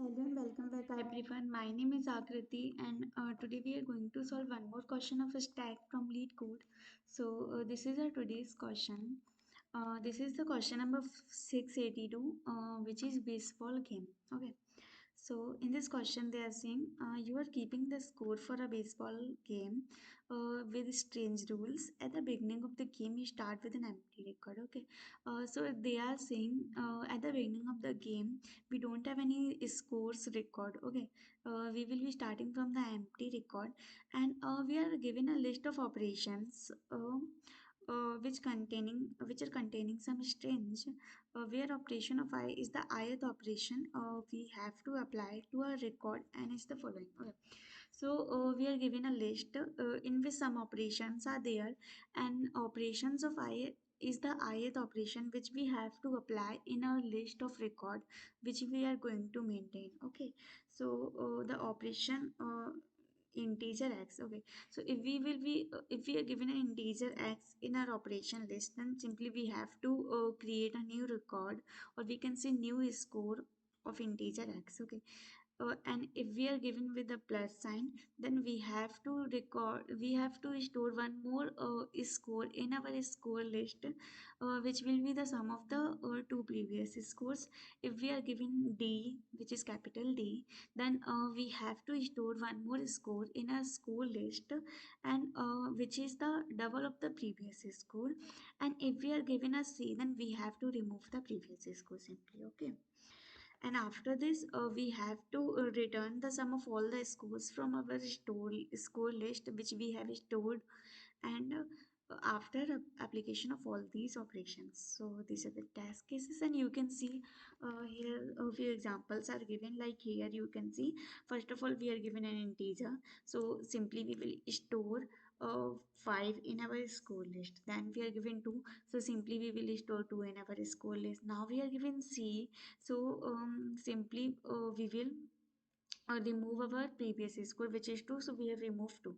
Hello and welcome back everyone. My name is Akriti and today we are going to solve one more question of a stack from Leetcode. This is our today's question. This is the question number 682 which is baseball game. Okay. So in this question, they are saying you are keeping the score for a baseball game with strange rules. At the beginning of the game, you start with an empty record. Okay. So they are saying at the beginning of the game, we don't have any scores record. Okay. We will be starting from the empty record, and we are given a list of operations. Which are containing some strange where operation of I is the ith operation we have to apply to a record and it's the following. Okay. So we are given a list in which some operations are there, and operations of I is the ith operation which we have to apply in our list of record which we are going to maintain. Okay. So the operation integer x. Okay. So if we are given an integer x in our operation list, then simply we have to create a new record, or we can say new score of integer x. Okay. And if we are given with a plus sign, then we have to store one more score in our score list, which will be the sum of the two previous scores. If we are given d, which is capital D, then we have to store one more score in our score list, and which is the double of the previous score. And if we are given a c, then we have to remove the previous score simply. Okay. And after this, we have to return the sum of all the scores from our score list which we have stored, and after application of all these operations. So these are the test cases, and you can see here a few examples are given. Like here you can see, first of all we are given an integer, so simply we will store 5 in our score list. Then we are given 2, so simply we will store 2 in our score list. Now we are given c, so simply we will remove our previous score which is 2, so we have removed 2.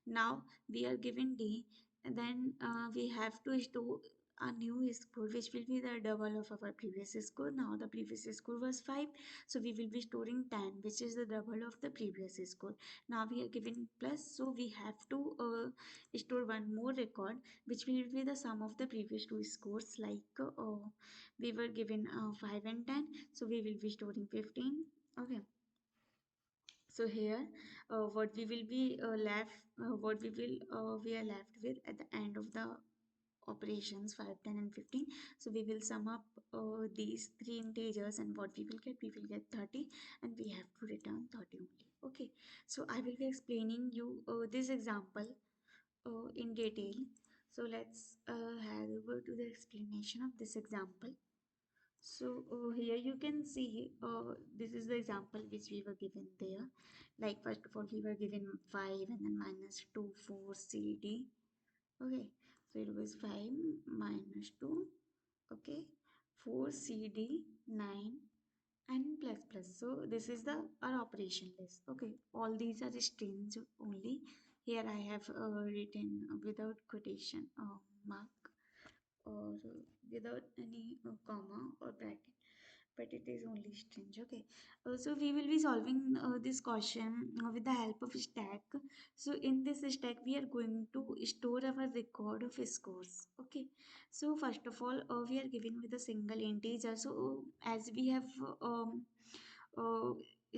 Now we are given d, and then we have to store a new score which will be the double of our previous score. Now the previous score was 5, so we will be storing 10, which is the double of the previous score. Now we are given plus, so we have to store one more record which will be the sum of the previous two scores. Like we were given 5 and 10, so we will be storing 15. Okay. So here what we will be left what we are left with at the end of the operations 5, 10 and 15. So we will sum up these three integers, and what we will get 30, and we have to return 30 only. Okay. So I will be explaining you this example in detail. So let's head over to the explanation of this example. So here you can see this is the example which we were given there. Like first of all we were given 5 and then minus 2, 4, C, D. Okay, so it was 5 minus 2, okay, 4, C, D, 9 and plus plus. So this is the our operation list. Okay, all these are strings only. Here I have written without quotation mark, or without any comma or bracket, but it is only string. Okay. So we will be solving this question with the help of stack. So in this stack we are going to store our record of scores. Okay. So first of all we are given with a single integer. So as we have uh,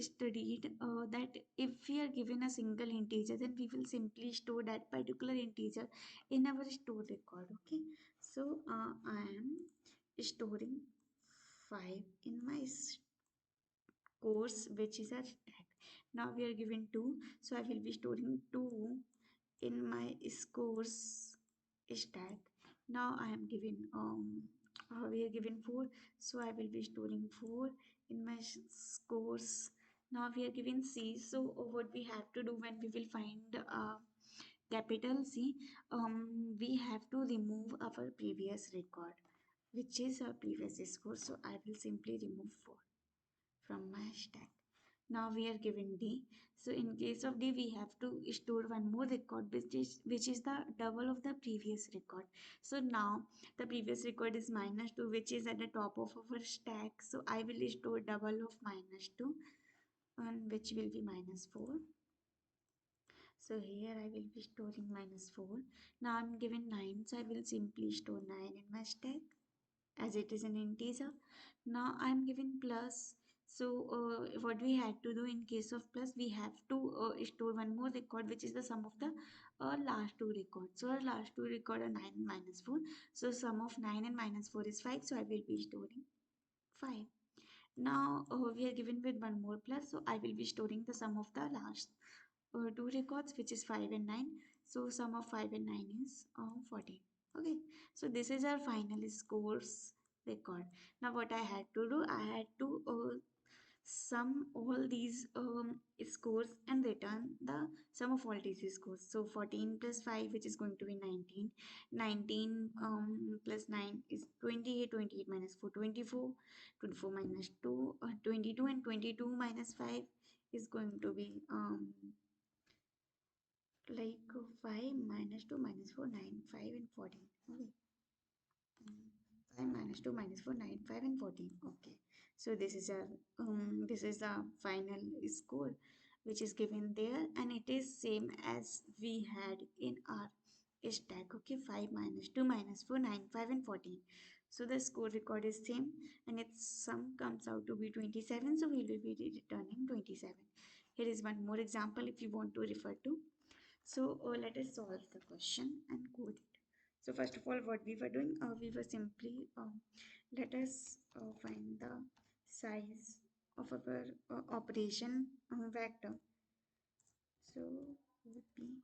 studied that if we are given a single integer, then we will simply store that particular integer in our store record. Okay. So I am storing 5 in my course which is a stack. Now we are given 2, so I will be storing 2 in my scores stack. Now I am given we are given 4, so I will be storing 4 in my scores. Now we are given C, so what we have to do when we will find capital C, we have to remove our previous record which is our previous score. So I will simply remove 4 from my stack. Now we are given D. So in case of D, we have to store one more record which is the double of the previous record. So now the previous record is minus 2, which is at the top of our stack. So I will store double of minus 2. and which will be minus 4. So here I will be storing minus 4. Now I'm given 9, so I will simply store 9 in my stack as it is an integer. Now I'm given plus. So what we had to do in case of plus, we have to store one more record, which is the sum of the last two records. So our last two record are 9 and minus 4. So sum of 9 and minus 4 is 5. So I will be storing 5. Now we are given with one more plus, so I will be storing the sum of the last two records, which is 5 and 9. So sum of 5 and 9 is 14. Okay, so this is our final scores record. Now what I had to do, I had to sum all these scores and return the sum of all these scores. So 14 plus 5, which is going to be 19. 19 plus 9 is 28. 28 minus 4, 24. 24 minus 2, 22, and 22 minus 5 is going to be like 5 minus 2 minus 4, 9, 5 and 14. Okay. 5 minus 2 minus 4, 9, 5 and 14. Okay. So this is the final score which is given there, and it is same as we had in our stack. Okay. 5 minus 2 minus 4, 9, 5 and 14. So the score record is same, and its sum comes out to be 27. So we will be returning 27. Here is one more example if you want to refer to. So let us solve the question and code it. So first of all, what we were doing, we were simply let us find the size of our operation vector. So would be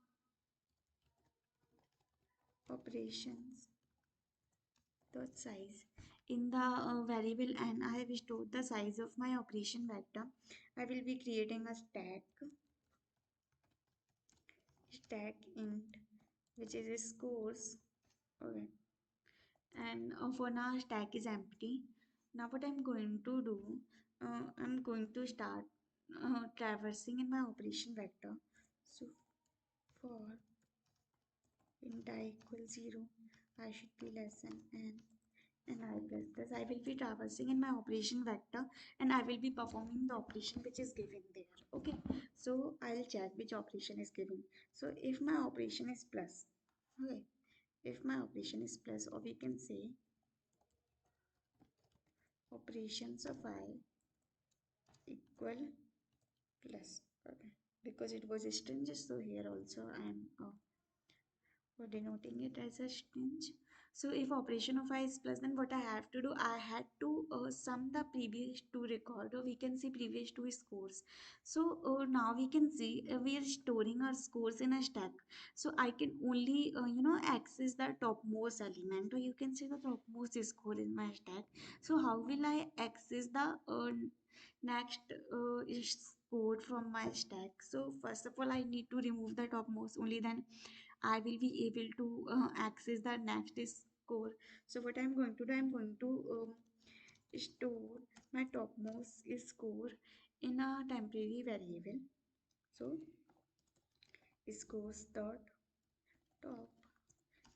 operations dot size. In the variable and I have stored the size of my operation vector. I will be creating a stack int, which is a scores. Okay, and for now stack is empty. Now what I'm going to do, I'm going to start traversing in my operation vector. So for int I equals 0, I should be less than n and I plus plus. I will be traversing in my operation vector, and I will be performing the operation which is given there. Okay, so I'll check which operation is given. So if my operation is plus, okay, if my operation is plus, or we can say operations of I equal plus. Okay, because it was a string, so here also I am for denoting it as a string. So if operation of I is plus, then what I have to do, I had to sum the previous two record, or we can see previous two scores. So now we can see we are storing our scores in a stack. So I can only access the topmost element, or you can say the topmost score in my stack. So how will I access the next score from my stack? So first of all, I need to remove the topmost, only then I will be able to access the next score. So what I'm going to do, I'm going to store my topmost score in a temporary variable. So scores dot top,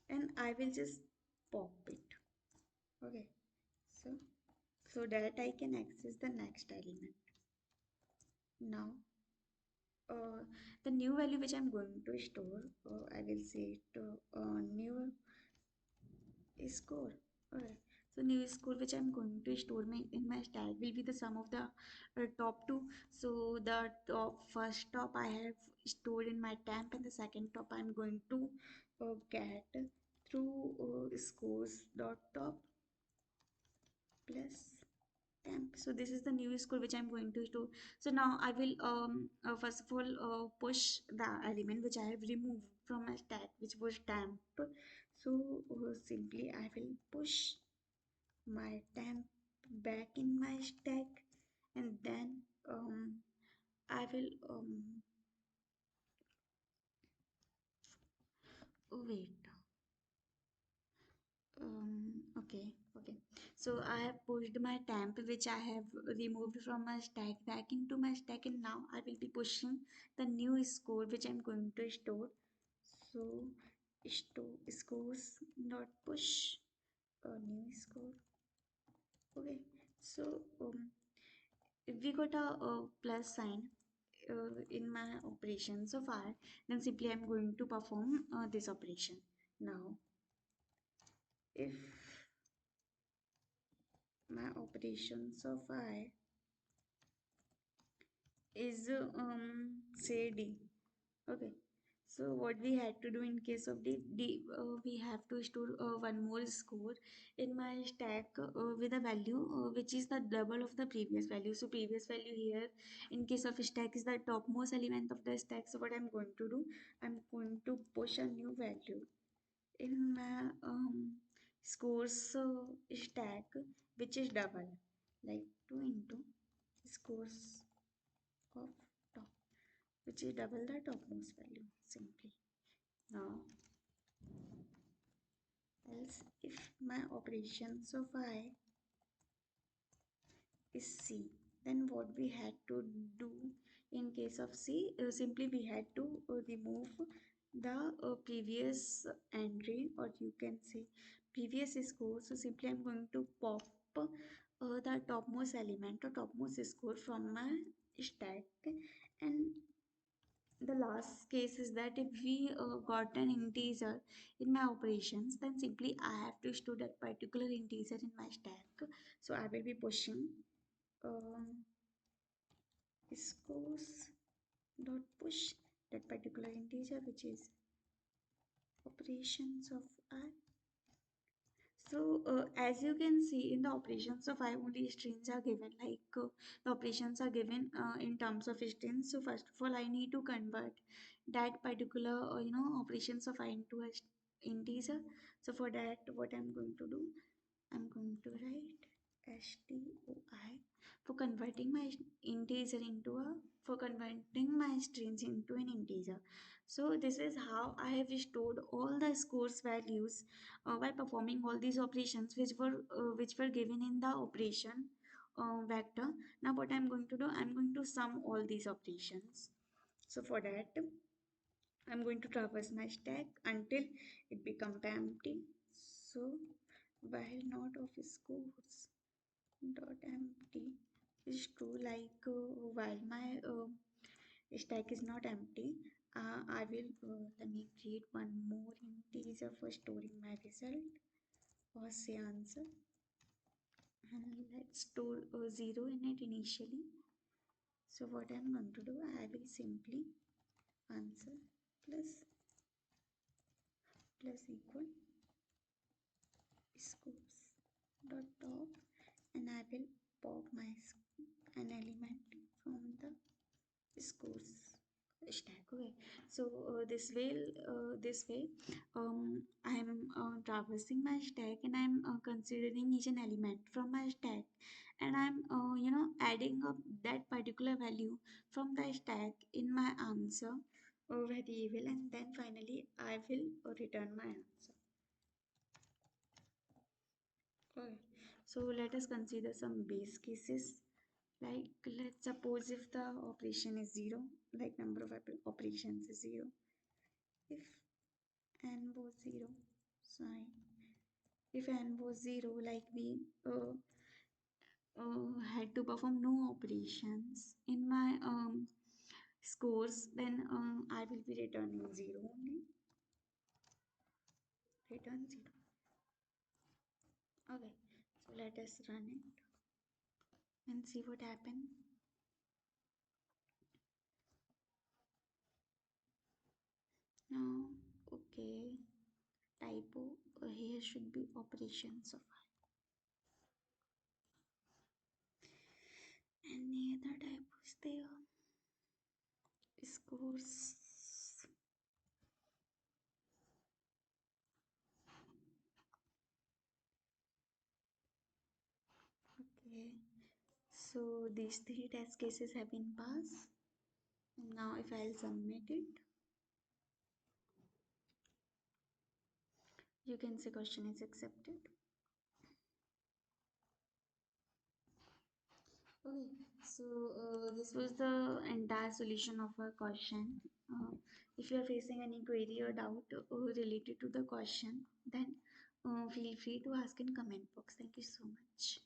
and I will just pop it. Okay, so that I can access the next element. Now the new value which I'm going to store, I will say it new score. Alright. So new score which I'm going to store in my stack will be the sum of the top two. So the first top I have stored in my temp, and the second top I'm going to get through scores dot top plus temp. So this is the new score which I'm going to store. So now I will first of all push the element which I have removed from my stack, which was temp. So simply I will push my temp back in my stack, and then I will wait. Okay, okay. So I have pushed my temp which I have removed from my stack back into my stack, and now I will be pushing the new score which I'm going to store. So store scores dot push a new score. Okay, so if we got a plus sign in my operation so far, then simply I'm going to perform this operation. Now, if my operation so far is say D. Okay. So what we had to do in case of we have to store one more score in my stack with a value which is the double of the previous value. So previous value here in case of stack is the topmost element of the stack. So what I'm going to do, I'm going to push a new value in my scores stack which is double, like 2 into scores of top, which is double the topmost value simply. Now, else if my operation so far is C, then what we had to do in case of C, simply we had to remove the previous entry, or you can say previous score. So simply I'm going to pop the topmost element or topmost score from my stack. And the last case is that if we got an integer in my operations, then simply I have to store that particular integer in my stack. So I will be pushing um, scores dot push that particular integer, which is operations of I. So as you can see in the operations of I, only strings are given, like the operations are given in terms of strings. So first of all I need to convert that particular operations of I into a integer. So for that what I'm going to do, I'm going to write stoi for converting my integer into a for converting my strings into an integer. So this is how I have stored all the scores values by performing all these operations which were given in the operation vector. Now what I'm going to do, I'm going to sum all these operations. So for that I'm going to traverse my stack until it becomes empty. So while not of scores dot empty is true, like while my stack is not empty, I will let me create one more integer for storing my result or say answer, and let's store 0 in it initially. So what I'm going to do, I will simply answer plus equal scores dot top, and I will pop my an element from the scores stack. Okay, so this way I'm traversing my stack, and I'm considering each an element from my stack, and I'm adding up that particular value from the stack in my answer variable, and then finally I will return my answer. Okay, so let us consider some base cases. Like let's suppose if the operation is 0, like number of operations is 0. If n was 0, sorry, if n was 0, like we had to perform no operations in my scores, then I will be returning 0 only. Return 0. Okay, so let us run it and see what happens. Now, okay, typo here should be operations of any other typos there. Scores. Okay, so these three test cases have been passed. And now if I'll submit it, you can say question is accepted. Okay, so this was the entire solution of our question. If you are facing any query or doubt related to the question, then feel free to ask in comment box. Thank you so much.